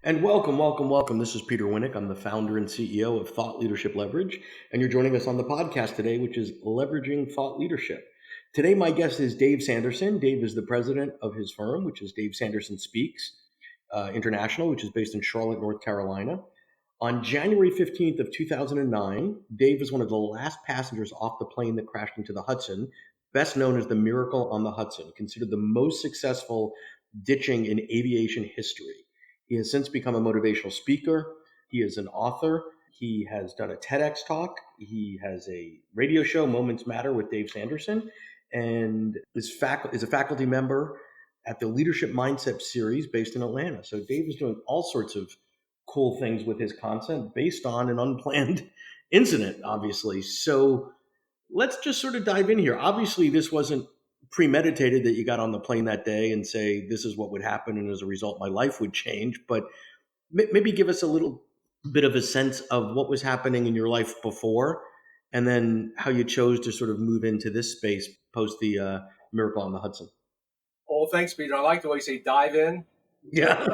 And welcome, welcome, welcome. This is Peter Winnick. I'm the founder and CEO of Thought Leadership Leverage. And you're joining us on the podcast today, which is Leveraging Thought Leadership. Today, my guest is Dave Sanderson. Dave is the president of his firm, which is Dave Sanderson Speaks International, which is based in Charlotte, North Carolina. On January 15th of 2009, Dave was one of the last passengers off the plane that crashed into the Hudson, best known as the Miracle on the Hudson, considered the most successful ditching in aviation history. He has since become a motivational speaker. He is an author. He has done a TEDx talk. He has a radio show, Moments Matter with Dave Sanderson, and is a faculty member at the Leadership Mindset series based in Atlanta. So Dave is doing all sorts of cool things with his content based on an unplanned incident, obviously. So let's just sort of dive in here. Obviously, this wasn't premeditated that you got on the plane that day and say, this is what would happen. And as a result, my life would change. But maybe give us a little bit of a sense of what was happening in your life before, and then how you chose to sort of move into this space post the Miracle on the Hudson. Well, thanks, Peter. I like the way you say dive in. Yeah.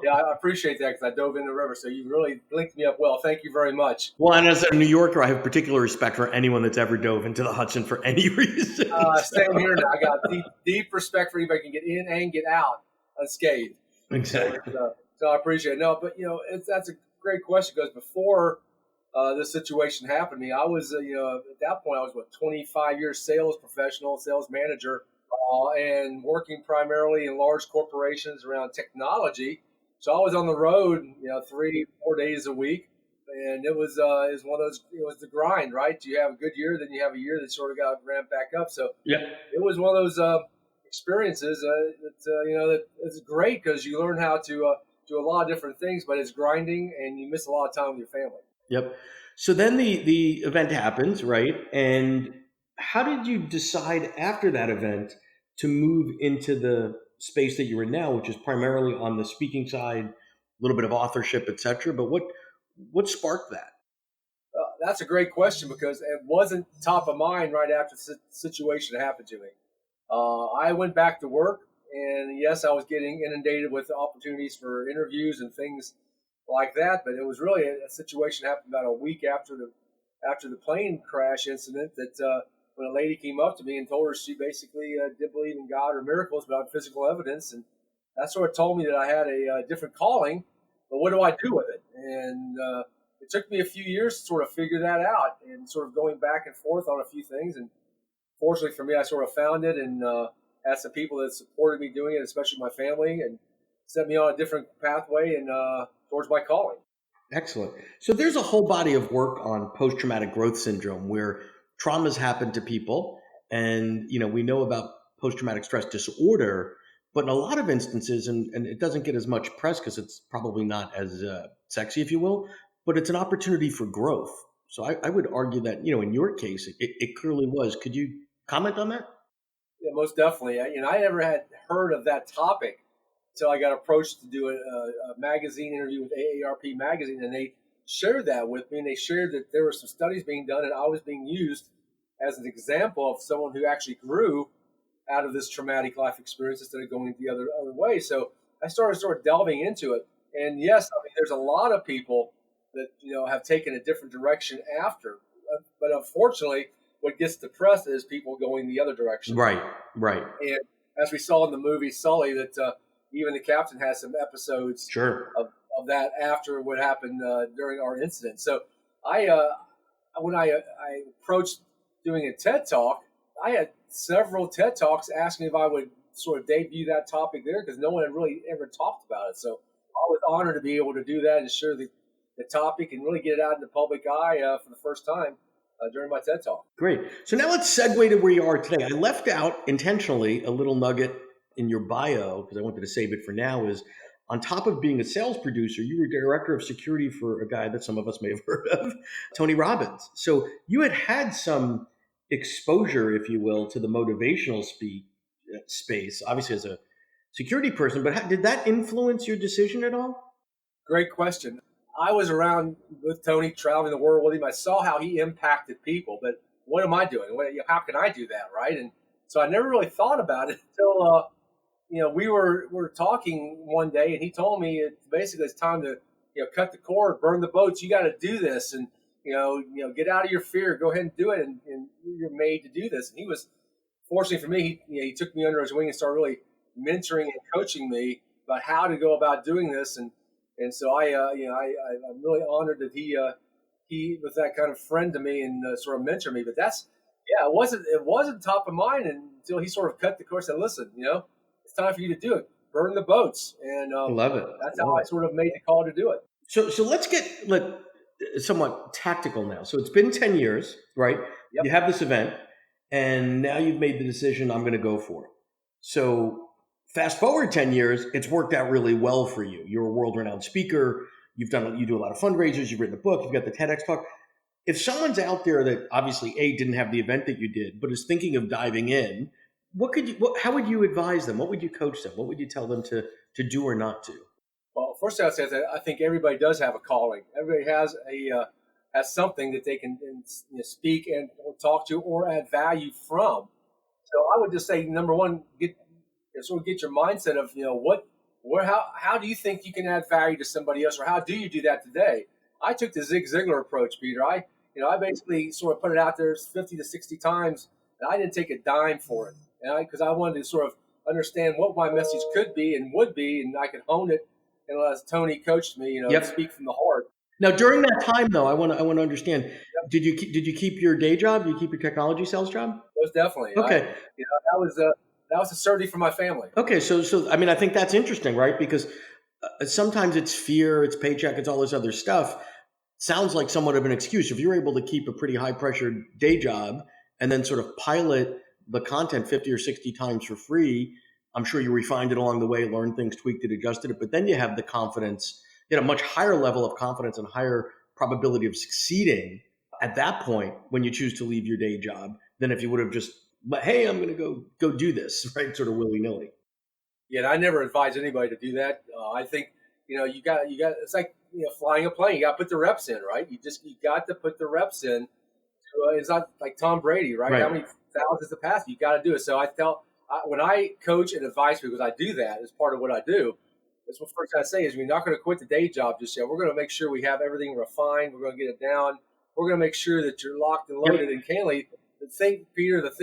Yeah, I appreciate that because I dove in the river. So you really linked me up well. Thank you very much. Well, and as a New Yorker, I have particular respect for anyone that's ever dove into the Hudson for any reason. Same here now. I got deep respect for anybody who can get in and get out unscathed. Exactly. So I appreciate it. No, but that's a great question because before this situation happened to me, I was at that point I was 25 years sales professional, sales manager, and working primarily in large corporations around technology. So I was on the road, 3-4 days a week, and it was one of those. It was the grind, right? You have a good year, then you have a year that sort of got ramped back up. So Yeah. it was one of those experiences that it's great because you learn how to do a lot of different things, but it's grinding and you miss a lot of time with your family. Yep. So then the event happens, right? And how did you decide after that event to move into the space that you're in now, which is primarily on the speaking side, a little bit of authorship, et cetera? But what sparked that? That's a great question because it wasn't top of mind right after the situation happened to me. I went back to work, and yes, I was getting inundated with opportunities for interviews and things like that. But it was really a situation happened about a week after the plane crash incident that when a lady came up to me and told her she basically did believe in God or miracles without physical evidence, and that sort of told me that I had a different calling. But what do I do with it? And it took me a few years to sort of figure that out and sort of going back and forth on a few things. And fortunately for me, I sort of found it and had some people that supported me doing it, especially my family, and set me on a different pathway and towards my calling. Excellent. So there's a whole body of work on post-traumatic growth syndrome where traumas happen to people, and we know about post-traumatic stress disorder, but in a lot of instances, and it doesn't get as much press because it's probably not as sexy, if you will, but it's an opportunity for growth. So I would argue that in your case, it clearly was. Could you comment on that? Yeah, most definitely. I never had heard of that topic until I got approached to do a magazine interview with AARP magazine, and they shared that with me. And they shared that there were some studies being done, and I was being used as an example of someone who actually grew out of this traumatic life experience instead of going the other way. So I started sort of delving into it. And yes, I mean, there's a lot of people that have taken a different direction after, but unfortunately, what gets depressed is people going the other direction. Right. And as we saw in the movie Sully, that even the captain has some episodes Sure. of that after what happened during our incident. So when I approached doing a TED Talk, I had several TED Talks asking if I would sort of debut that topic there because no one had really ever talked about it. So I was honored to be able to do that and share the topic and really get it out in the public eye for the first time during my TED Talk. Great. So now let's segue to where you are today. I left out intentionally a little nugget in your bio because I wanted to save it for now. Is on top of being a sales producer, you were director of security for a guy that some of us may have heard of, Tony Robbins. So you had some exposure, if you will, to the motivational space, obviously as a security person, but did that influence your decision at all? Great question. I was around with Tony, traveling the world with him. I saw how he impacted people, but what am I doing? How can I do that, right? And so I never really thought about it until we were talking one day, and he told me basically it's time to cut the cord, burn the boats. You got to do this, and get out of your fear. Go ahead and do it, and you're made to do this. And he was fortunately for me, he took me under his wing and started really mentoring and coaching me about how to go about doing this. And so I'm really honored that he was that kind of friend to me and sort of mentored me. But it wasn't top of mind until he sort of cut the course and said, listen, it's time for you to do it. Burn the boats. And Love it. that's how I sort of made the call to do it. So let's get somewhat tactical now. So it's been 10 years, right? Yep. You have this event, and now you've made the decision, I'm going to go for it. So fast forward 10 years, it's worked out really well for you. You're a world-renowned speaker. You do a lot of fundraisers. You've written a book. You've got the TEDx talk. If someone's out there that obviously didn't have the event that you did, but is thinking of diving in, how would you advise them? What would you coach them? What would you tell them to do or not do? Well, first I would say that I think everybody does have a calling. Everybody has something that they can speak and or talk to or add value from. So I would just say, number one, get your mindset of how do you think you can add value to somebody else, or how do you do that today? I took the Zig Ziglar approach, Peter. I basically sort of put it out there 50 to 60 times, and I didn't take a dime for it, because I wanted to sort of understand what my message could be and would be, and I could hone it. And as Tony coached me, Yep. speak from the heart. Now, during that time, though, I want to understand. Yep. Did you keep your day job? Did you keep your technology sales job? Most definitely. Okay. That was a certainty for my family. Okay, so I mean, I think that's interesting, right? Because sometimes it's fear, it's paycheck, it's all this other stuff. Sounds like somewhat of an excuse. If you're able to keep a pretty high pressure day job and then sort of pilot the content 50 or 60 times for free, I'm sure you refined it along the way, learned things, tweaked it, adjusted it, but then you have the confidence, much higher level of confidence and higher probability of succeeding at that point when you choose to leave your day job than if you would have just, hey, I'm going to go do this, right? Sort of willy-nilly. Yeah, and I never advise anybody to do that. I think, you got, it's like, flying a plane. You got to put the reps in, right? You got to put the reps in. It's not like Tom Brady, right? How many thousands to pass? You got to do it. So when I coach and advise people, because I do that as part of what I do, that's what first I say is we're not going to quit the day job just yet. We're going to make sure we have everything refined. We're going to get it down. We're going to make sure that you're locked and loaded. And candidly, the thing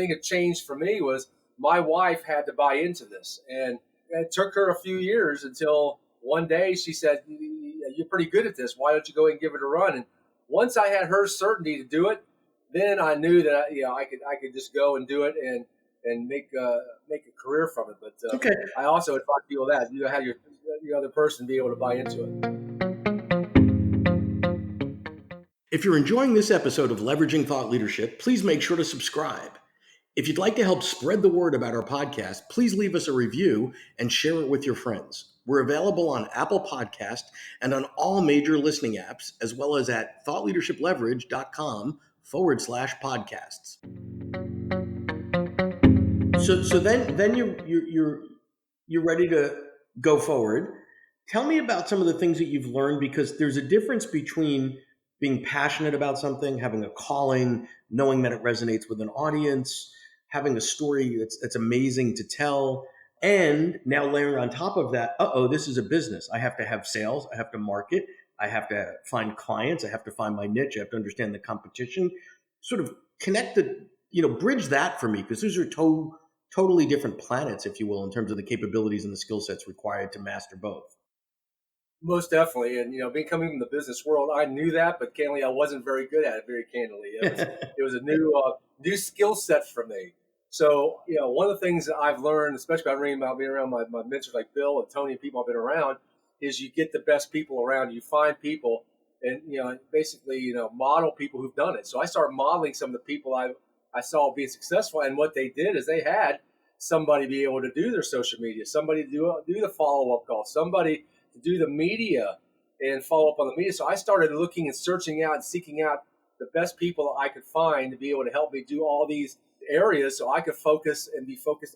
that changed for me was my wife had to buy into this. And it took her a few years until one day she said, you're pretty good at this. Why don't you go ahead and give it a run? And once I had her certainty to do it, then I knew that I could just go and do it and make a career from it. But okay. I also advise people that you have your other person be able to buy into it. If you're enjoying this episode of Leveraging Thought Leadership, please make sure to subscribe. If you'd like to help spread the word about our podcast, please leave us a review and share it with your friends. We're available on Apple Podcast and on all major listening apps, as well as at thoughtleadershipleverage.com/podcasts. So then you're ready to go forward. Tell me about some of the things that you've learned, because there's a difference between being passionate about something, having a calling, knowing that it resonates with an audience, having a story that's amazing to tell, and now layering on top of that, this is a business. I have to have sales. I have to market. I have to find clients. I have to find my niche. I have to understand the competition. Sort of connect bridge that for me, because those are totally different planets, if you will, in terms of the capabilities and the skill sets required to master both. Most definitely. And, coming from the business world, I knew that, but candidly, I wasn't very good at it, very candidly. It was a new skill set for me. So, one of the things that I've learned, especially by being around my mentors like Bill and Tony and people I've been around, is you get the best people around you. You find people and, basically, model people who've done it. So I started modeling some of the people I saw being successful. And what they did is they had somebody be able to do their social media, somebody to do the follow-up call, somebody to do the media and follow up on the media. So I started looking and searching out and seeking out the best people I could find to be able to help me do all these areas so I could focus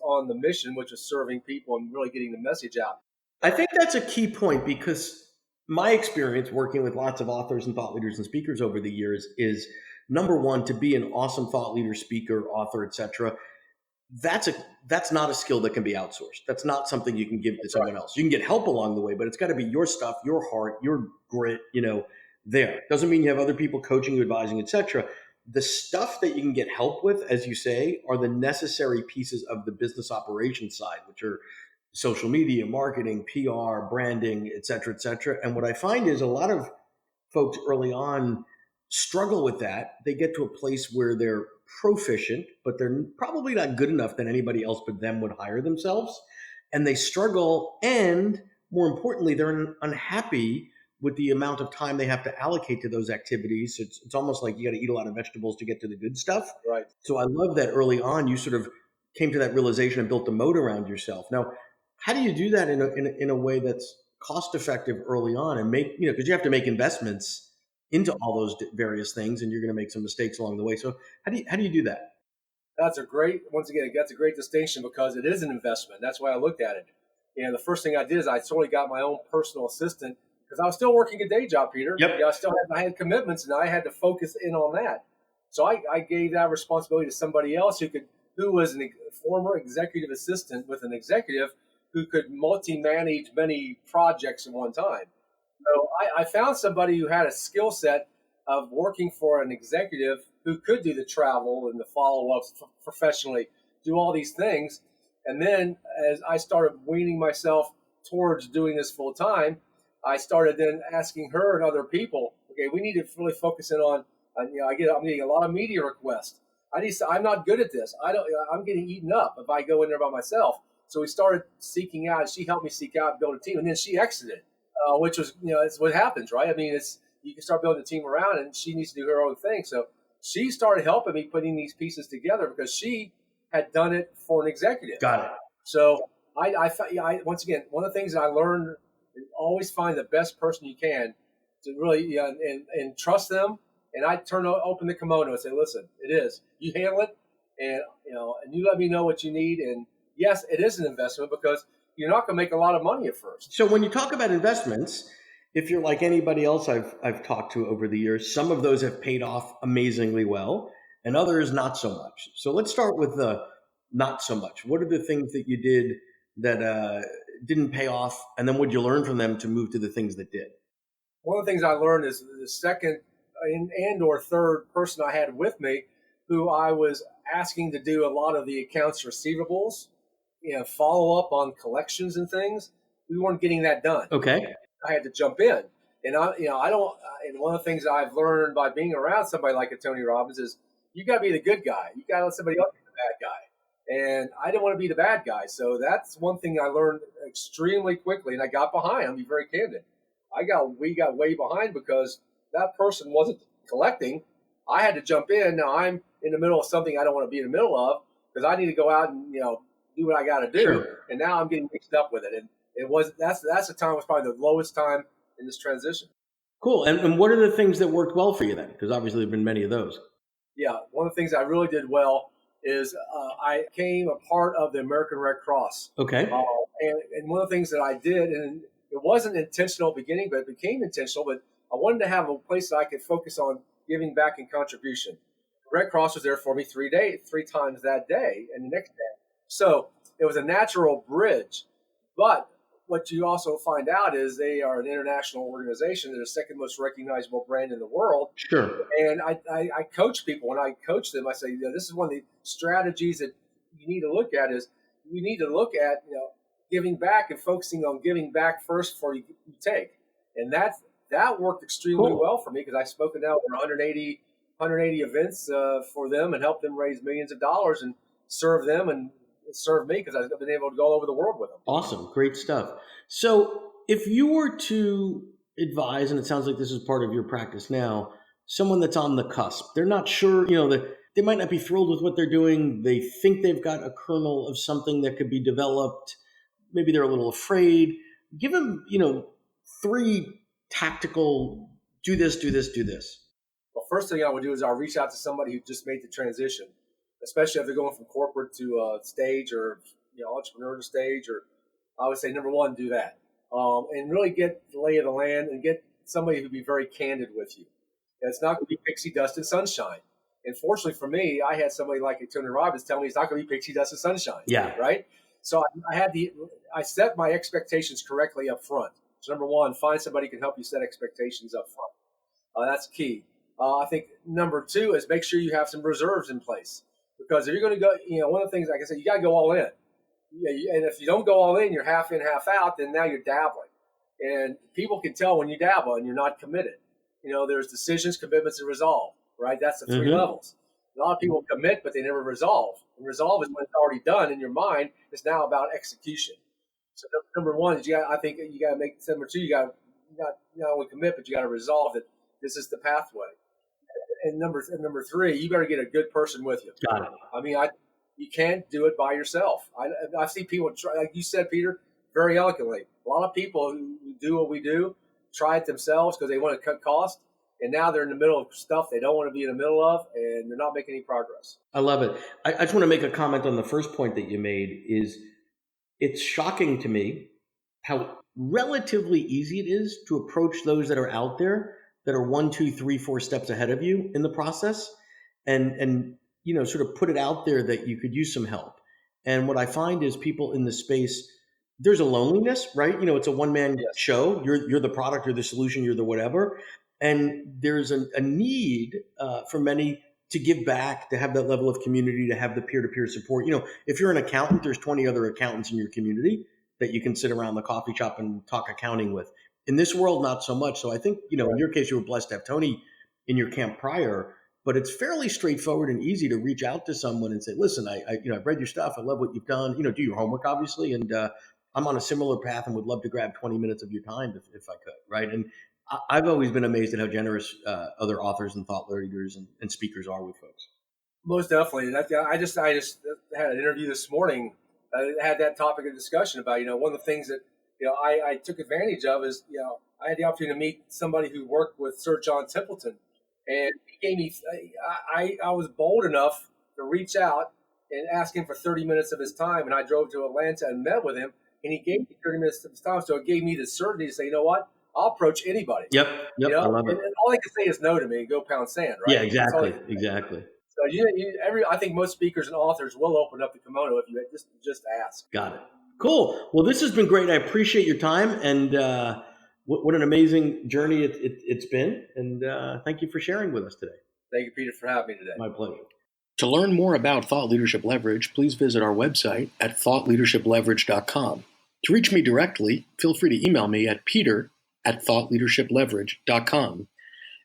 on the mission, which is serving people and really getting the message out. I think that's a key point, because my experience working with lots of authors and thought leaders and speakers over the years is, number one, to be an awesome thought leader, speaker, author, etc., that's not a skill that can be outsourced. That's not something you can give to Right. someone else. You can get help along the way, but it's got to be your stuff, your heart, your grit, there. Doesn't mean you have other people coaching you, advising, etc. The stuff that you can get help with, as you say, are the necessary pieces of the business operations side, which are social media, marketing, PR, branding, et cetera, et cetera. And what I find is a lot of folks early on struggle with that. They get to a place where they're proficient, but they're probably not good enough that anybody else but them would hire themselves. And they struggle. And more importantly, they're unhappy with the amount of time they have to allocate to those activities. It's almost like you got to eat a lot of vegetables to get to the good stuff. Right. So I love that early on you sort of came to that realization and built a moat around yourself. Now, how do you do that in a way that's cost effective early on and make, because you have to make investments into all those various things and you're going to make some mistakes along the way. So how do you do that? Once again, that's a great distinction because it is an investment. That's why I looked at it. And the first thing I did is I totally got my own personal assistant because I was still working a day job, Peter. Yep. I had commitments and I had to focus in on that. So I gave that responsibility to somebody else who was a former executive assistant with an executive who could multi-manage many projects at one time. So I found somebody who had a skill set of working for an executive who could do the travel and the follow-ups professionally, do all these things. And then as I started weaning myself towards doing this full time, I started then asking her and other people, okay, we need to really focus in on I'm getting a lot of media requests. I'm not good at this. I'm getting eaten up if I go in there by myself. So we started seeking out. She helped me seek out and build a team, and then she exited, which was, it's what happens, right? I mean, you can start building a team around, and she needs to do her own thing. So she started helping me putting these pieces together because she had done it for an executive. Got it. So once again, one of the things I learned is always find the best person you can to really and trust them. And I open the kimono and say, listen, it is. You handle it, and and you let me know what you need. And yes, it is an investment because you're not going to make a lot of money at first. So when you talk about investments, if you're like anybody else I've talked to over the years, some of those have paid off amazingly well, and others not so much. So let's start with the not so much. What are the things that you did that didn't pay off, and then what did you learn from them to move to the things that did? One of the things I learned is the second or third person I had with me, who I was asking to do a lot of the accounts receivables, follow up on collections and things. We weren't getting that done. Okay. I had to jump in, and I don't. And one of the things I've learned by being around somebody like a Tony Robbins is you got to be the good guy. You got to let somebody else be the bad guy. And I didn't want to be the bad guy, so that's one thing I learned extremely quickly, and I got behind. I'll be very candid. We got way behind because that person wasn't collecting. I had to jump in. Now I'm in the middle of something I don't want to be in the middle of because I need to go out and do what I got to do. Sure. And now I'm getting mixed up with it. And that's the time was probably the lowest time in this transition. Cool. And what are the things that worked well for you then? Because obviously there've been many of those. Yeah, one of the things I really did well is I became a part of the American Red Cross. Okay. And one of the things that I did, and it wasn't intentional at the beginning, but it became intentional. But I wanted to have a place that I could focus on giving back and contribution. Red Cross was there for me 3 times that day and the next day. So it was a natural bridge. But what you also find out is they are an international organization. They're the second most recognizable brand in the world. Sure. And I coach people. When I coach them, I say, this is one of the strategies that you need to look at is you need to look at, giving back and focusing on giving back first before you take. And that worked extremely well for me because I've spoken now over 180 events for them and helped them raise millions of dollars and serve them and serve me because I've been able to go all over the world with them. Awesome. Great stuff. So if you were to advise, and it sounds like this is part of your practice now, someone that's on the cusp, they're not sure, they might not be thrilled with what they're doing. They think they've got a kernel of something that could be developed. Maybe they're a little afraid. Give them, 3 tactical, do this, do this, do this. Well, first thing I would do is I'll reach out to somebody who just made the transition, especially if they're going from corporate to stage or entrepreneur to stage. Or I would say number one, do that, and really get the lay of the land and get somebody who'd be very candid with you. And it's not going to be pixie dust and sunshine. And fortunately for me, I had somebody like Tony Robbins tell me he's not going to be pixie dust and sunshine. Yeah. Right. So I set my expectations correctly up front. So number one, find somebody who can help you set expectations up front. That's key. I think number two is make sure you have some reserves in place, because if you're going to go, one of the things, like I said, you got to go all in. And if you don't go all in, you're half in, half out, then now you're dabbling. And people can tell when you dabble and you're not committed. There's decisions, commitments, and resolve, right? That's the three levels. A lot of people commit, but they never resolve. And resolve is when it's already done in your mind. It's now about execution. So number one is I think you got to make number two. You got not only commit, but you got to resolve that this is the pathway. And number three, you better get a good person with you. Got it. I mean, you can't do it by yourself. I see people try, like you said, Peter, very eloquently. A lot of people who do what we do try it themselves because they want to cut costs, and now they're in the middle of stuff they don't want to be in the middle of, and they're not making any progress. I love it. I just want to make a comment on the first point that you made. It's shocking to me how relatively easy it is to approach those that are out there that are 1, 2, 3, 4 steps ahead of you in the process, and sort of put it out there that you could use some help. And what I find is people in the space, there's a loneliness, right? It's a one-man show. You're the product, you're the solution, you're the whatever. And there's a need for many to give back, to have that level of community, to have the peer-to-peer support. If you're an accountant, there's 20 other accountants in your community that you can sit around the coffee shop and talk accounting with. In this world, not so much. So I think, in your case, you were blessed to have Tony in your camp prior, but it's fairly straightforward and easy to reach out to someone and say, listen, I've read your stuff. I love what you've done. Do your homework, obviously. And I'm on a similar path and would love to grab 20 minutes of your time if I could. Right. And I've always been amazed at how generous other authors and thought leaders and speakers are with folks. Most definitely. I just had an interview this morning. Had that topic of discussion about, one of the things that, I took advantage of is, I had the opportunity to meet somebody who worked with Sir John Templeton, and he gave me, I was bold enough to reach out and ask him for 30 minutes of his time. And I drove to Atlanta and met with him, and he gave me 30 minutes of his time. So it gave me the certainty to say, you know what? I'll approach anybody. Yep. I love it. And all I can say is no to me and go pound sand, right? Yeah, exactly. So I think most speakers and authors will open up the kimono if you just ask. Got it. Cool. Well, this has been great. I appreciate your time, and what an amazing journey it's been. And thank you for sharing with us today. Thank you, Peter, for having me today. My pleasure. To learn more about Thought Leadership Leverage, please visit our website at thoughtleadershipleverage.com. To reach me directly, feel free to email me at peter@thoughtleadershipleverage.com.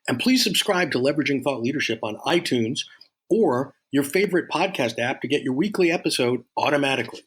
And please subscribe to Leveraging Thought Leadership on iTunes or your favorite podcast app to get your weekly episode automatically.